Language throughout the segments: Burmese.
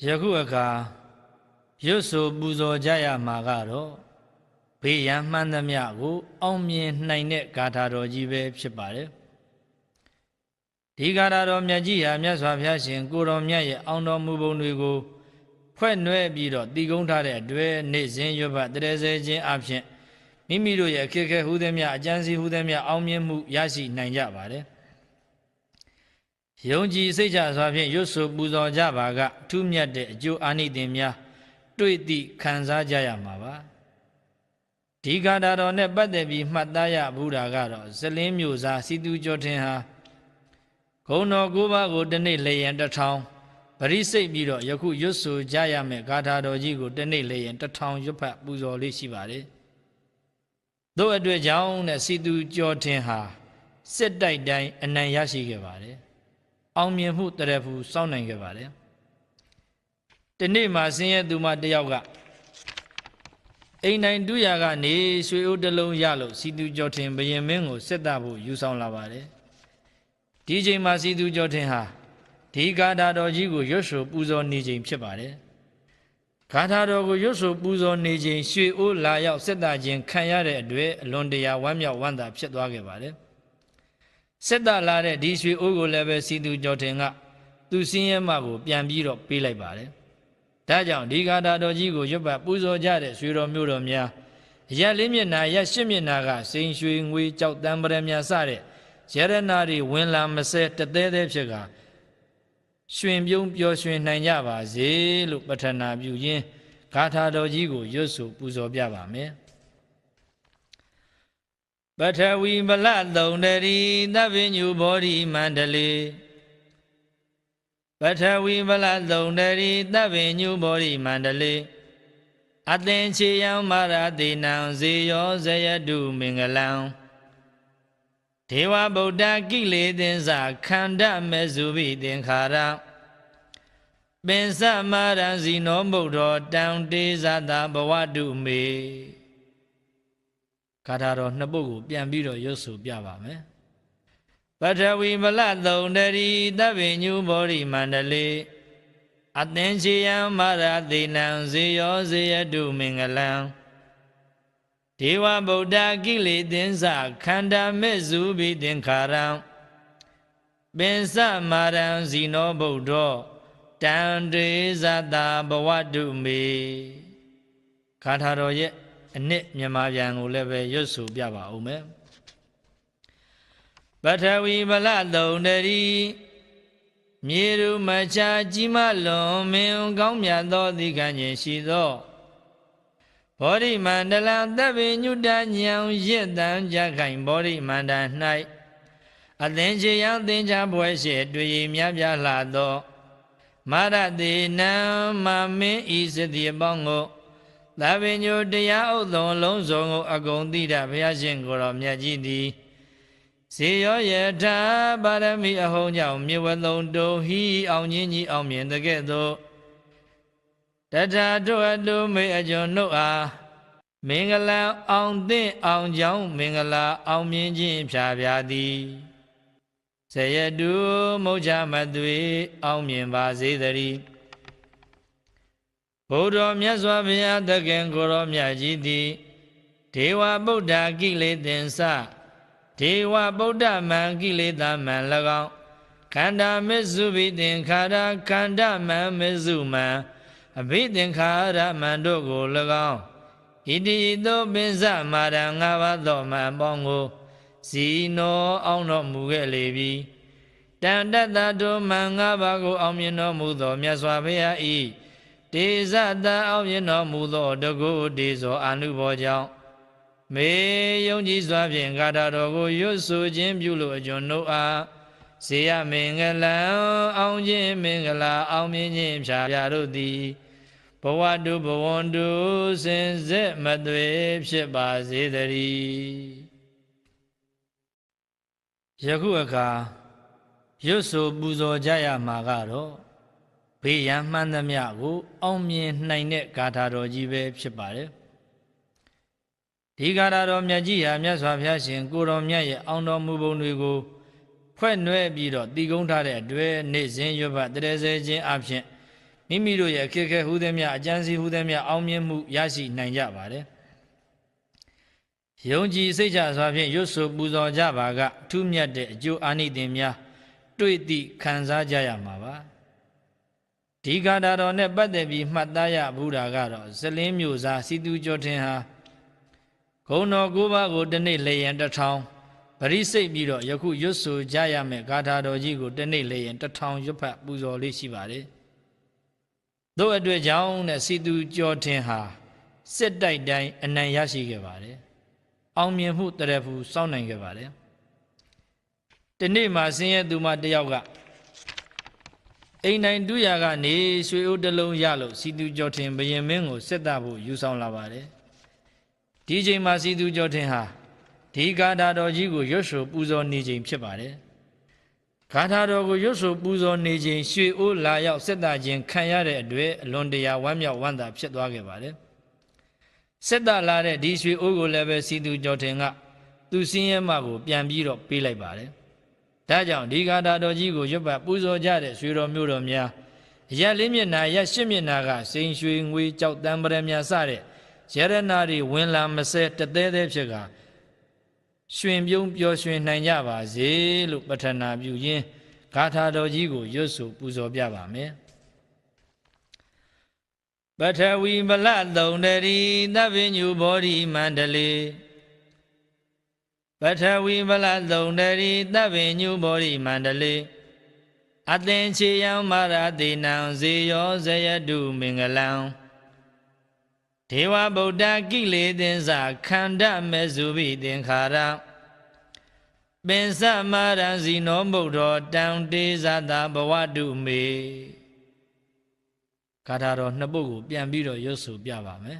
ယခုအခါရွတ်ဆိုပူဇော်ကြရမှာကတော့ဘေးရန်မှန်းသမျှကိုအောင်မြင်နိုင်တဲ့ဂါထာတော်ကြီးပဲဖြစ်ပါတယ်ဒီဂါထာတော်မြတ်ကြီးဟာမြတ်စွာဘုရားရှင်ကိုတော်မြတ်ရဲ့အောင်တော်မူပုံတွေကိုဖွဲ့နွယ်ပြီးတော့တည်ကုန်းထားတဲ့အတွက်နေ့စဉ်ရွတ်ဖတ်တရေဆဲခြင်းအဖြစ်မိမိတို့ရဲ့အခက်အခဲဟူသည်များအကျဉ်းစီဟူသည်များအောင်မြင်မှုရရှိနိုင်ကြပါတယ်ယုံကြည်စိတ်ချစွာဖြင့်ရွတ်ဆိုပူဇော်ကြပါကထူးမြတ်တဲ့အကျိုးအာနိသင်များတွေ့သည့်ခံစားကြရမှာပါဒီဂါထာတော်နဲ့ပတ်သက်ပြီးမှတ်သားရဘူးတာကတော့ဇလင်းမျိုးစားစီသူကျော်ထင်ဟာဂုဏ်တော်၉ပါးကိုတစ်နေ့လေရင်1000ပရိစိတ်ပြီးတော့ယခုရွတ်ဆိုကြရမယ့်ဂါထာတော်ကြီးကိုတစ်နေ့လေရင်1000ရွတ်ဖတ်ပူဇော်လေးရှိပါတယ်တို့အတွက်ကြောင့်နဲ့စီသူကျော်ထင်ဟာစစ်တိုက်တိုင်းအနံ့ရရှိခဲ့ပါတယ်အောင်မြင်မှုတရဖူစောင့်နိုင်ခဲ့ပါတယ်ဒီနေ့မှာဆင်းရဲသူမတယောက်ကအိမ်တိုင်းတူရကနေရွှေအိုးတစ်လုံးရလို့စီသူကျော်ထင်ဘယင်မင်းကိုစစ်တပ်ဖို့ယူဆောင်လာပါတယ်ဒီချိန်မှာစီသူကျော်ထင်ဟာဒီဂါထာတော်ကြီးကိုရွတ်ဆိုပူဇော်နေချိန်ဖြစ်ပါတယ်ဂါထာတော်ကိုရွတ်ဆိုပူဇော်နေချိန်ရွှေအိုးလာရောက်စစ်တပ်ခြင်းခံရတဲ့အတွက်အလွန်တရာဝမ်းမြောက်ဝမ်းသာဖြစ်သွားခဲ့ပါတယ်စစ်တပ်လာတဲ့ဒီရွှေအိုးကိုလည်းပဲစီသူကျော်ထင်ကသူစင်းရဲမကိုပြန်ပြီးတော့ပေးလိုက်ပါတယ်ဒါကြောင့်ဒီဂါထာတော်ကြီးကိုရွတ်ပတ်ပူဇော်ကြတဲ့ရွှေတော်မျိုးတော်များရက်လေးမျက်နှာရက်ရှစ်မျက်နှာကစိန်ရွှေငွေကြောက်တံပရမြစတဲ့ရတနာတွေဝင်လာမစဲတသေးသေးဖြစ်ကရွှင်ပြုံးပျော်ရွှင်နိုင်ကြပါစေလို့ပထနာပြုရင်းဂါထာတော်ကြီးကိုရွတ်ဆိုပူဇော်ပြပါမယ်ပထဝီဗလသုံးတရီသဗ္ဗညုဘောဓိမန္တလေပထဝီဗလသုံးတရီသဗ္ဗညုဘောဓိမန္တလေအသင်္ချေယံမာရတိနံဇေယောဇယတုမင်္ဂလံဒေဝဗုဒ္ဓကိလေသင်္စာခန္ဓမေစုဘိသင်္ခါရပင်စမာရံဇီနောမုဒ္ဒောတံတေဇတာဘဝတုမေဂါထာတော်နှစ်ပုဒ်ကိုပြန်ပြီးတော့ရွတ်ဆိုပြပါမယ်ပထဝီဗလသုံးတရီသဗ္ဗညုဘောဓိမန္တလေအသင်္ချေယံမာရတိနံဇေယောဇေယတုမင်္ဂလံဒေဝဗုဒ္ဓကိလေသင်္စာခန္ဓာမေစုဘိသင်္ခါရံပင်စမာရံဇီနောဗုဒ္ဓောတံတေဇတာဘဝတုမေဂါထာတော်ရဲ့အနှစ်မြန်မာပြန်ကိုလည်းပဲရွတ်ဆိုပြပါဦးမယ်ပထဝီဗလသုံးတရီမြေရူမချာကြီးမလွန်မင်းကောင်းမြတ်သောသီကံခြင်းရှိသောဘောဓိမန္တလသဗ္ဗညုတညံရစ်တံကြခိုင်ဘောဓိမန္တ၌အသင်္ချေယံသင်္ချဘွယ်ရှိတွေ့ရမြပြလှသောမာရတိနံမမင်းဤစတိအပေါင်းကိုသဗ္ဗညုတရားဥသုံးလုံးစုံကိုအကုန်သိတတ်ဘုရားရှင်ကိုယ်တော်မြတ်ကြီးသည်ဇေယောယထာပါရမီအဟုံးကြောင့်မြေဝသုံးတုံဟိအောင်ချင်းကြီးအောင်မြင်တဲ့ကဲ့သို့တထာတို့အတုမေအကျွန်ုပ်အားမင်္ဂလာအောင်သင့်အောင်ကြောင်းမင်္ဂလာအောင်မြင်ခြင်းဖြာဖြာသည်ဇယတုမုတ်ချမသွေအောင်မြင်ပါစေတည်းဘုရားမြတ်စွာဘုရားသခင်ကိုယ်တော်မြတ်ကြီးသည်ဒေဝဗုဒ္ဓကိလေသင်္စဒေဝဗုဒ္ဓမံကိလေသာမံ၎င်းခန္ဓာမေစုဘိသင်္ခါရခန္ဓာမံမေစုမံအဘိသင်္ခါရမံတို့ကို၎င်းဣတိသောပင်စမာရံ၅ပါးသောမံပေါင်းကိုဇီနောအောင်တော်မူခဲ့လေပြီတန်တတတို့မံ၅ပါးကိုအောင်မြင်တော်မူသောမြတ်စွာဘုရားဤတေဇတအောင်မြင်တော်မူသောတကုတေဇောအာနုဘောကြောင့်မေယုံကြည်စွာဖြင့်ဂါထာတော်ကိုရွတ်ဆိုခြင်းပြုလို့အကျွန်ုပ်အားဇေယမင်္ဂလံအောင်ခြင်းမင်္ဂလာအောင်မြင်ခြင်းဖြာဖြာတို့သည်ဘဝတုဘဝန္တုစင်စစ်မသွေဖြစ်ပါစေတည်းယခုအခါရွတ်ဆိုပူဇော်ကြရမှာကတော့ဘေးရန်မှန်းသမျှကိုအောင်မြင်နိုင်တဲ့ဂါထာတော်ကြီးပဲဖြစ်ပါတယ်ဒီဂါထာတော်မြတ်ကြီးဟာမြတ်စွာဘုရားရှင်ကိုတော်မြတ်ရဲ့အောင်တော်မူပုံတွေကိုဖွဲ့နွယ်ပြီးတော့တည်ကုန်းထားတဲ့အတွက်နေ့စဉ်ရွတ်ဖတ်တရေဆဲခြင်းအဖြစ် မိမိတို့ရဲ့အခက်အခဲဟူသည်များအကျဉ်းစီဟူသည်များအောင်မြင်မှုရရှိနိုင်ကြပါတယ်ယုံကြည်စိတ်ချစွာဖြင့်ရွတ်ဆိုပူဇော်ကြပါကထူးမြတ်တဲ့အကျိုးအာနိသင်များတွေ့သည့်ခံစားကြရမှာပါဒီဂါထာတော်နဲ့ပတ်သက်ပြီးမှတ်သားရဘူးတာကတော့ဇလင်းမျိုးစားစီတူကျော်ထင်ဟာဂုဏ်တော်၉ပါးကိုတစ်နေ့လေရင်1000ပရိစိတ်ပြီးတော့ယခုရွတ်ဆိုကြရမယ်ဂါထာတော်ကြီးကိုတစ်နေ့လေရင်1000ရွတ်ဖတ်ပူဇော်လေးရှိပါတယ်တို့အတွက်ကြောင့်နဲ့စီတူကျော်ထင်ဟာစစ်တိုက်တိုင်းအနိုင်ရရှိခဲ့ပါတယ်အောင်မြင်မှုတရဖူစောင့်နိုင်ခဲ့ပါတယ်ဒီနေ့မှာဆင်းရဲသူမတယောက်ကအိမ်တိုင်းတူရကနေရွှေအိုးတစ်လုံးရလို့စီတူကျော်ထင်ဘယင်မင်းကိုစစ်တပ်ဖို့ယူဆောင်လာပါတယ်ဒီချိန်မှာစီတူကျော်ထင်ဟာဒီဂါထာတော်ကြီးကိုရွတ်ဆိုပူဇော်နေချိန်ဖြစ်ပါတယ်ဂါထာတော်ကိုရွတ်ဆိုပူဇော်နေချိန်ရွှေအိုးလာရောက်စစ်တပ်ခြင်းခံရတဲ့အတွက်အလွန်တရာဝမ်းမြောက်ဝမ်းသာဖြစ်သွားခဲ့ပါတယ်စစ်တပ်လာတဲ့ဒီရွှေအိုးကိုလည်းပဲစီတူကျော်ထင်ကသူစင်းရဲမကိုပြန်ပြီးတော့ပေးလိုက်ပါတယ်ဒါကြောင့်ဒီဂါထာတော်ကြီးကိုရွတ်ပတ်ပူဇော်ကြတဲ့ရွှေတော်မျိုးတော်များရက်လေးမျက်နှာရက်ရှစ်မျက်နှာကစိန်ရွှေငွေကြောက်တံပရများစတဲ့ရတနာတွေဝင်လာမစဲတသေးသေးဖြစ်ကရွှင်ပြုံးပျော်ရွှင်နိုင်ကြပါစေလို့ပထနာပြုရင်းဂါထာတော်ကြီးကိုရွတ်ဆိုပူဇော်ပြပါမယ်ပထဝီဗလသုံးတရီသဗ္ဗညုဘောဓိမန္တလေပထဝီဗလသုံးတရီသဗ္ဗညုဘောဓိမန္တလေအသင်္ချေယံမာရတိနံဇေယောဇယတုမင်္ဂလံဒေဝဗုဒ္ဓကိလေသင်္စာခန္ဓမေစုဘိသင်္ခါရပင်စမာရံဇီနောမုဒ္ဒောတံတေဇတာဘဝတုမေဂါထာတော်နှစ်ပုဒ်ကိုပြန်ပြီးတော့ရွတ်ဆိုပြပါမယ်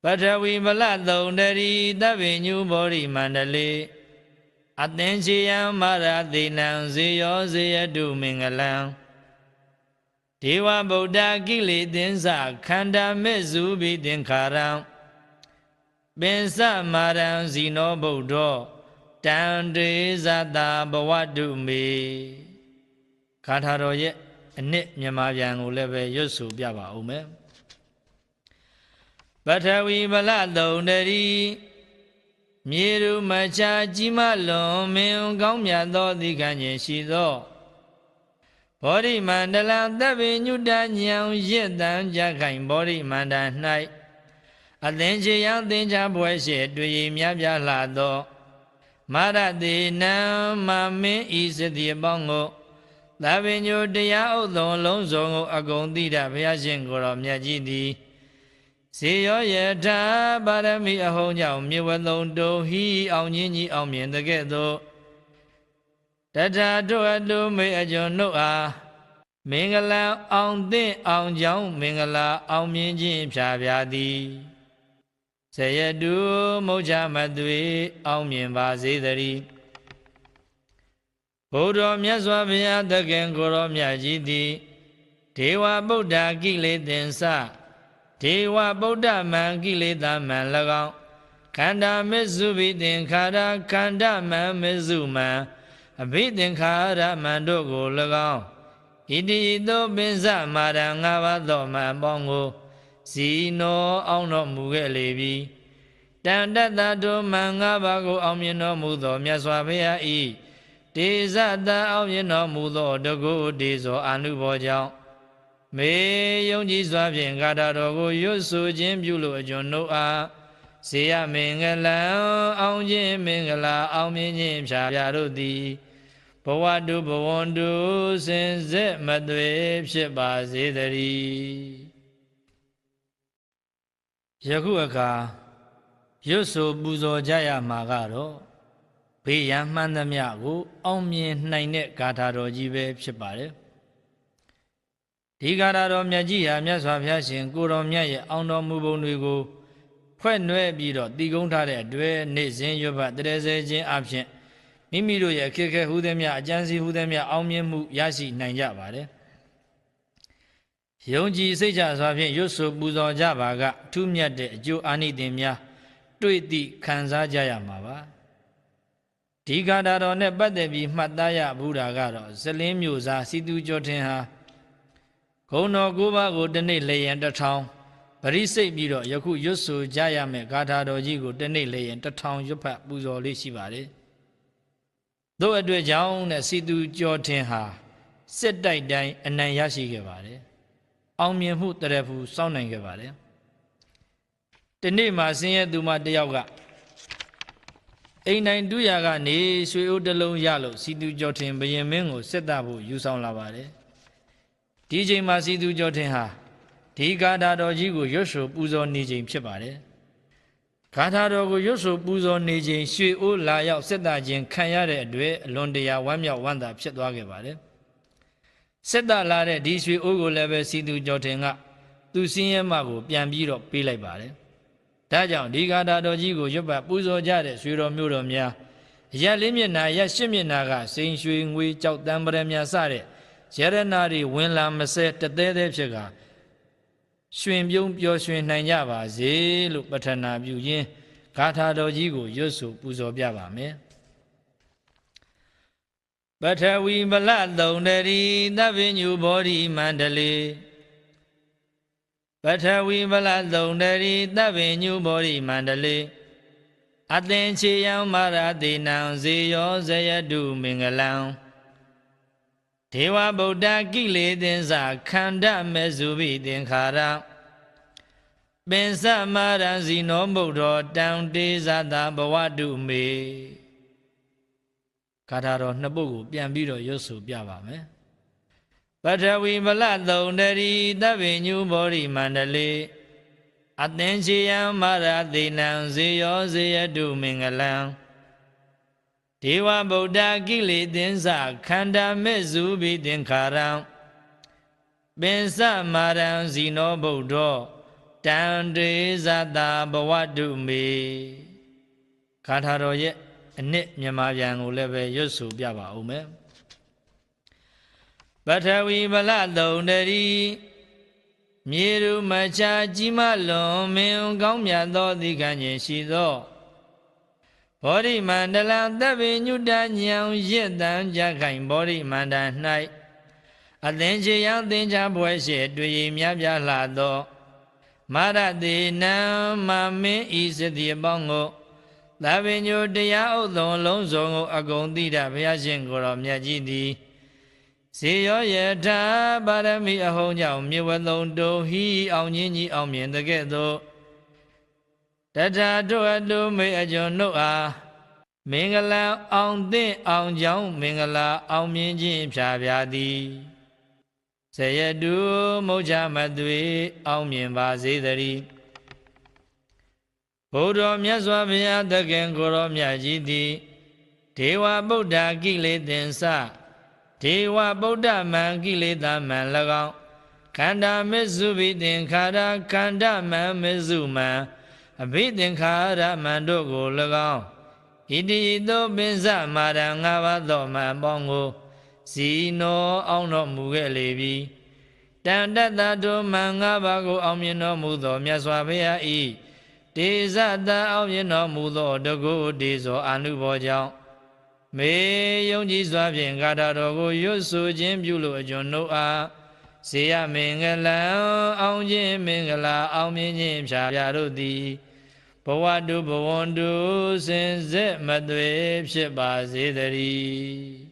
ပထဝီဗလသုံးတရီသဗ္ဗညုဘောဓိမန္တလေအသင်္ချေယံမာရတိနံဇေယောဇေယတုမင်္ဂလံဒေဝဗုဒ္ဓကိလေသင်္စာခန္ဓာမေစုဘိသင်္ခါရံပင်စမာရံဇီနောဗုဒ္ဓောတံတေဇတာဘဝတုမေဂါထာတော်ရဲ့အနှစ်မြန်မာပြန်ကိုလည်းပဲရွတ်ဆိုပြပါဦးမယ်ပထဝီဗလသုံးတရီမြေရူမချာကြီးမလွန်မင်းကောင်းမြတ်သောသီကံခြင်းရှိသောဘောဓိမန္တလသဗ္ဗညုတညံရစ်တံကြခိုင်ဘောဓိမန္တ၌အသင်္ချေယံသင်္ချဘွယ်ရှိတွေ့ရမြပြလှသောမာရတိနံမမင်းဤစတိအပေါင်းကိုသဗ္ဗညုတရားဥသောလုံးစုံကိုအကုန်သိတတ်ဘုရားရှင်ကိုယ်တော်မြတ်ကြီးသည်ဇေယောယထာပါရမီအဟုံးကြောင့်မြေဝသုံးတုံဟိအောင်ကြီးကြီးအောင်မြင်တဲ့ကဲ့သို့တထာတို့အတုမေအကျွန်ုပ်အားမင်္ဂလာအောင်သင့်အောင်ကြောင်းမင်္ဂလာအောင်မြင်ခြင်းဖြာဖြာသည်ဇယတုမုတ်ချမသွေအောင်မြင်ပါစေတည်းဘုရားမြတ်စွာဘုရားသခင်ကိုယ်တော်မြတ်ကြီးသည်ဒေဝဗုဒ္ဓကိလေသင်္စဒေဝဗုဒ္ဓမံကိလေသာမံ၎င်းခန္ဓာမေစုဘိသင်္ခါရခန္ဓာမံမေစုမံအဘိသင်္ခါရမံတို့ကို၎င်းဣတိသောပင်စမာရံ၅ပါးသောမံပေါင်းကိုဇီနောအောင်တော်မူခဲ့လေပြီတန်တတတို့မံ၅ပါးကိုအောင်မြင်တော်မူသောမြတ်စွာဘုရားဤတေဇတအောင်မြင်တော်မူသောတကုတေဇောအာနုဘောကြောင့်မေယုံကြည်စွာဖြင့်ဂါထာတော်ကိုရွတ်ဆိုခြင်းပြုလို့အကျွန်ုပ်အားဇေယမင်္ဂလံအောင်ခြင်းမင်္ဂလာအောင်မြင်ခြင်းဖြာဖြာတို့သည်ဘဝတုဘဝန္တုစင်စစ်မသွေဖြစ်ပါစေတည်းယခုအခါရွတ်ဆိုပူဇော်ကြရမှာကတော့ဘေးရန်မှန်းသမျှကိုအောင်မြင်နိုင်တဲ့ဂါထာတော်ကြီးပဲဖြစ်ပါတယ်ဒီဂါထာတော်မြတ်ကြီးဟာမြတ်စွာဘုရားရှင်ကိုတော်မြတ်ရဲ့အောင်တော်မူပုံတွေကိုဖွဲ့နွယ်ပြီးတော့တည်ကုန်းထားတဲ့အတွက်နေ့စဉ်ရွတ်ပတ်တရေဆဲခြင်းအဖြစ်မိမိတို့ရဲ့အခက်အခဲဟူသည်များအကျဉ်းစီဟူသည်များအောင်မြင်မှုရရှိနိုင်ကြပါတယ်ယုံကြည်စိတ်ချစွာဖြင့်ရွတ်ဆိုပူဇော်ကြပါကထူးမြတ်တဲ့အကျိုးအာနိသင်များတွေ့သည့်ခံစားကြရမှာပါဒီဂါထာတော်နဲ့ပတ်သက်ပြီးမှတ်သားရဘူးတာကတော့ဇလင်းမျိုးစားစီတူကျော်ထင်ဟာ ဂုဏ်တော်9ပါးကိုတစ်နေ့လေရင်1000ပရိစိတ်ပြီးတော့ယခုရွတ်ဆိုကြရမယ်ဂါထာတော်ကြီးကိုတစ်နေ့လေရင်1000ရွတ်ဖတ်ပူဇော်လေးရှိပါတယ်သို့အတွက်ကြောင့်နဲ့စီသူကျော်ထင်ဟာစစ်တိုက်တိုင်းအနံရရှိခဲ့ပါတယ်အောင်မြင်မှုတရဖူစောင့်နိုင်ခဲ့ပါတယ်ဒီနေ့မှာဆင်းရဲသူမတယောက်ကအိမ်တိုင်းတူရကနေရွှေအိုးတစ်လုံးရလို့စီသူကျော်ထင်ဘယင်မင်းကိုစစ်တပ်ဖို့ယူဆောင်လာပါတယ်ဒီချိန်မှာစီသူကျော်ထင်ဟာဒီဂါထာတော်ကြီးကိုရွတ်ဆိုပူဇော်နေချိန်ဖြစ်ပါတယ်ဂါထာတော်ကိုရွတ်ဆိုပူဇော်နေချိန်ရွှေအိုးလာရောက်စစ်တပ်ခြင်းခံရတဲ့အတွက်အလွန်တရာဝမ်းမြောက်ဝမ်းသာဖြစ်သွားခဲ့ပါတယ်စစ်တပ်လာတဲ့ဒီရွှေအိုးကိုလည်းပဲစီသူကျော်ထင်ကသူစင်းရဲမကိုပြန်ပြီးတော့ပေးလိုက်ပါတယ်ဒါကြောင့်ဒီဂါထာတော်ကြီးကိုရွတ်ပတ်ပူဇော်ကြတဲ့ရွှေတော်မျိုးတော်များရက်လေးမျက်နှာရက်ရှစ်မျက်နှာကစိန်ရွှေငွေကြောက်တံပရမြစတဲ့ရတနာတွေဝင်လာမစဲတသေးသေးဖြစ်ကရွှင်ပြုံးပျော်ရွှင်နိုင်ကြပါစေလို့ပထနာပြုရင်းဂါထာတော်ကြီးကိုရွတ်ဆိုပူဇော်ပြပါမယ်ပထဝီဗလသုံးတရီသဗ္ဗညုဘောဓိမန္တလေပထဝီဗလသုံးတရီသဗ္ဗညုဘောဓိမန္တလေအသင်္ချေယံမာရတိနံဇေယောဇယတုမင်္ဂလံဒေဝဗုဒ္ဓကိလေသင်္စာခန္ဓမေစုဘိသင်္ခါရပင်စမာရံဇီနောမုဒ္ဒောတံတေဇတာဘဝတုမေဂါထာတော်နှစ်ပုဒ်ကိုပြန်ပြီးတော့ရွတ်ဆိုပြပါမယ်ပထဝီဗလသုံးတရီသဗ္ဗညုဘောဓိမန္တလေအသင်္ချေယံမာရတိနံဇေယောဇေယတုမင်္ဂလံဒေဝဗုဒ္ဓကိလေသင်္စာခန္ဓာမေစုဘိသင်္ခါရံပင်စမာရံဇီနောဗုဒ္ဓောတံတေဇတာဘဝတုမေဂါထာတော်ရဲ့အနှစ်မြန်မာပြန်ကိုလည်းပဲရွတ်ဆိုပြပါဦးမယ်ပထဝီဗလသုံးတရီမြေရူမချာကြီးမလွန်မင်းကောင်းမြတ်သောသီကံခြင်းရှိသောဘောဓိမန္တလသဗ္ဗညုတညံရစ်တံကြခိုင်ဘောဓိမန္တ၌အသင်္ချေယံသင်္ချဘွယ်ရှိတွေ့ရမြပြလှသောမာရတိနံမမင်းဤစတိအပေါင်းကိုသဗ္ဗညုတရားဥသုံးလုံးစုံကိုအကုန်သိတတ်ဘုရားရှင်ကိုယ်တော်မြတ်ကြီးသည်ဇေယောယထာပါရမီအဟုံးကြောင့်မြေဝသုံးတို့ဟိအောင်ကြီးကြီးအောင်မြင်တဲ့ကဲ့သို့တထာတို့အတုမေအကျွန်ုပ်အားမင်္ဂလာအောင်သင့်အောင်ကြောင်းမင်္ဂလာအောင်မြင်ခြင်းဖြာဖြာသည်ဇယတုမုတ်ချမသွေအောင်မြင်ပါစေတည်းဘုရားမြတ်စွာဘုရားသခင်ကိုယ်တော်မြတ်ကြီးသည်ဒေဝဗုဒ္ဓကိလေသင်္စဒေဝဗုဒ္ဓမံကိလေသာမံ၎င်းခန္ဓာမေစုဘိသင်္ခါရခန္ဓာမံမေစုမံအဘိသင်္ခါရမံတို့ကို၎င်းဣတိသောပင်စမာရံ၅ပါးသောမံပေါင်းကိုဇီနောအောင်တော်မူခဲ့လေပြီတန်တတတို့မံ၅ပါးကိုအောင်မြင်တော်မူသောမြတ်စွာဘုရားဤတေဇတအောင်မြင်တော်မူသောတကုတေဇောအာနုဘောကြောင့်မေယုံကြည်စွာဖြင့်ဂါထာတော်ကိုရွတ်ဆိုခြင်းပြုလို့အကျွန်ုပ်အားဇေယမင်္ဂလံအောင်ခြင်းမင်္ဂလာအောင်မြင်ခြင်းဖြာဖြာတို့သည်ဘဝတုဘဝန္တုစင်စစ်မသွေဖြစ်ပါစေတည်း